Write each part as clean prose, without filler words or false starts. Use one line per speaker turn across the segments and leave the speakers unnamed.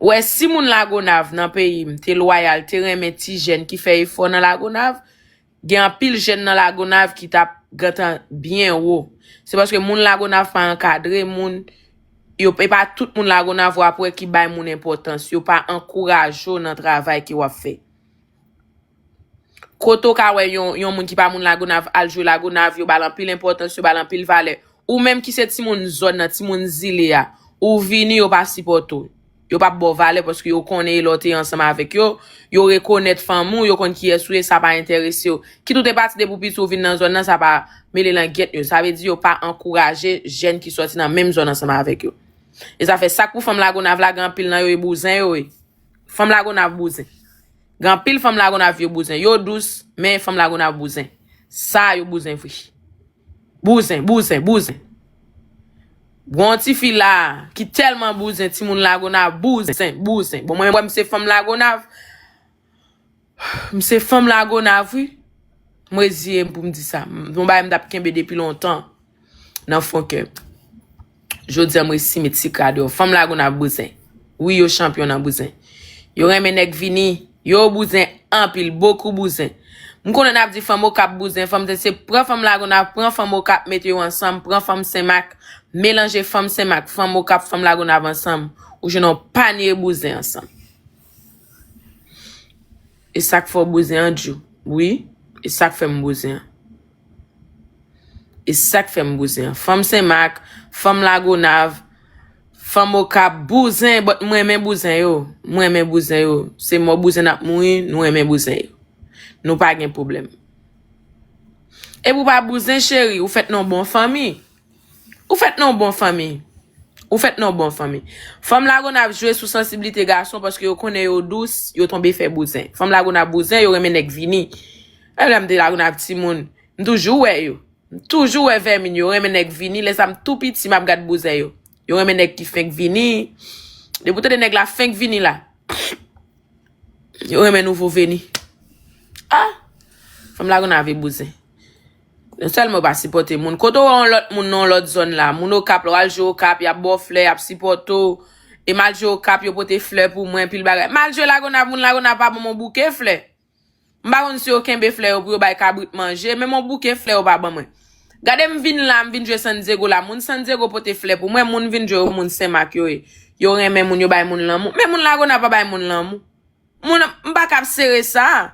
Ouais, si moun Lagonav nan pays t'es loyal, t'es remen ti jeune qui fait effort dans Lagonav, gen pile jeune dans Lagonav qui t'a gantan bien haut. C'est parce que moun Lagonav pas encadré, moun yo pas tout moun Lagonav après qui bay moun importance, yo pas encourage dans travail qui wa fait. Koto ka wè yon moun ki pa moun Lagonav al jouer Lagonav, yo balan pile importance, yo balan pile valeur. Ou même qui c'est ti moun zone nan, ti moun zile ya, ou vini yo pas supporto. Yo pas bon valeur parce que yo connaît l'autre ensemble avec yo, yo reconnaître famou, yo connaît qui est soué, ça pas intéressé yo. Qui tout est parti de pour pito vin dans zone nan, ça pas mêler lan guette yo. Ça veut dire yo pas encourager jeunes qui sorti dans même zone ensemble avec yo. Et ça fait ça pour femme Lagonav la grand pile nan yo bousin yo. Femme Lagonav bousin. Grand pile femme Lagonav yo bousin. Yo douce, mais femme Lagonav bousin. Ça yo bousin fri. Bousin. Bon ti fi la qui tellement bousin ti moun Lagonav bousin. Bon moi m'se femme Lagonav. M'se femme Lagonav oui. Moi zi pour me dire ça. Mon ba m'dap kembe depuis longtemps. Nan fond que jodi moi si met ti cadeau femme Lagonav bousin. Oui yo champion nan bousin. Yo reme nek vini, yo bousin en pile beaucoup bousin. M'konn ap di femme au cap bousin, femme c'est prend femme Lagonav, prend femme au cap mette yo ensemble, prend femme Saint-Marc, mélanger femme Saint-Marc, femme au cap, femme Lagonav ensemble ou je non panier bousin ensemble. Et ça que faut bousin en jou. Oui, et ça que fait m'bousin. Et ça que fait m'bousin. Femme Saint-Marc, femme Lagonav, femme au cap bousin, but moi aime bousin yo. Moi aime bousin yo. C'est moi bousin ap moui, nous aime bousin yo. Nous pas de problème. Et vous pas bousin chéri, vous faites non bon famille. Vous faites non bon famille. Vous faites non bon famille. Femme Lagonav jouer sous sensibilité garçon parce que vous connaissez yo douce, yo tombe fait bousin. Femme Lagonav bousin, yo remen nek vini. Elle me dit Lagonav ti moun. Toujours ouais yo. Toujours ouais 20 minutes, yo remen nek vini, les am tout petit m'a gade bousin yo. Yo remen nek ki fink vini. De boute de nek la fink vini la. Yo remen nouveau vini. Ah, femme Lagonav bousin. Seulement pas supporter moun. Koto on l'autre moun non l'autre zone là, moun au cap, al jou au cap, y a bon fleur, y a supporto. Et mal jou au cap, yo pote fleur pour moi pile bagay. Mal jou Lagonav, moun Lagonav pas mon bouquet fleur. M'ba kon si aucun be fleur pour bay kabrit manger, mais mon bouquet fleur pas bon moi. Gade m'vin là, m'vin jouer San Diego là, moun San Diego pote fleur pour moi, moun vin jouer moun Saint-Marc yo. Yo reme moun yo bay moun lan mou. Mais moun Lagonav pas bay moun lan mou. Moun m'ba kap serrer ça.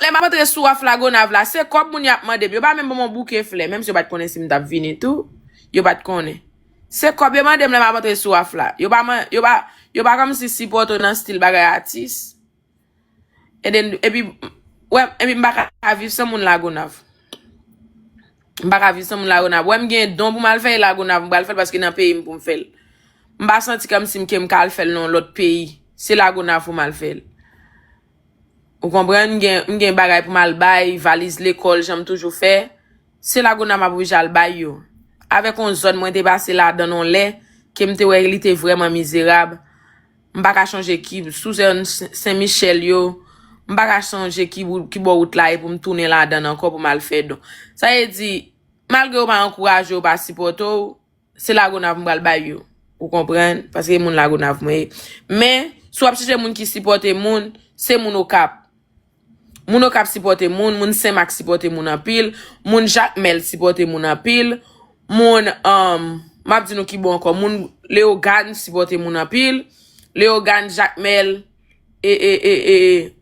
Les ma rentre sou af Lagonav la, c'est comme moun y a demandé, yo pas même mon bouquet fleur, même si yo pas connait si m'tap vini tout, yo pas connait. C'est comme yo mandem les ma rentre sou af la. Yo pas comme si support dans style bagay artiste. Et puis ouais, et puis m'pa ka vivre sans moun Lagonav. M'pa ka vivre sans moun Lagonav. Ouais, m'gen don pour mal faire Lagonav, m'pa le faire parce que dans pays pour m'fait. M'pa senti comme si m'kem ka le faire dans l'autre pays. C'est Lagonav pour mal faire. Vous comprenez, m'gen bagay pour mal bay, valise l'école, j'aime toujours faire. C'est Lagonav m'a pour jal bay yo. Avec on zone moi dépassé là dans non lait, qui m'te ouais, il était vraiment misérable. M'pa ka changer qui sous Saint-Michel yo. M'pa ka changer qui bo route là pour me tourner là dedans encore pour mal faire donc. Ça veut dire malgré ou pas encourager ou pas supporter, c'est Lagonav m'bral bay yo. Vous comprenez parce que moun Lagonav moi. Mais soit si j'ai moun qui supporte moun, c'est moun au cap. Moun au cap supporte moun Saint-Marc supporte moun en pile, moun Jacques Mel supporte moun en pile, moun m'a dit nou ki bon encore moun Léo Gan supporte moun en pile, Léo Gan Jacques Mel et